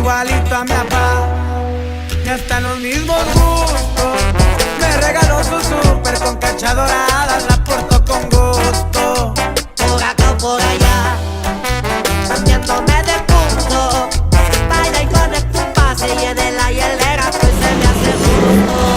igualito a mi papá. Y hasta los mismos gustos. Me regaló su súper con cacha dorada, la porto con gusto. Por acá o por allá, cambiándome de punto. Baila y con el pase y en el hielera pues se me hace justo.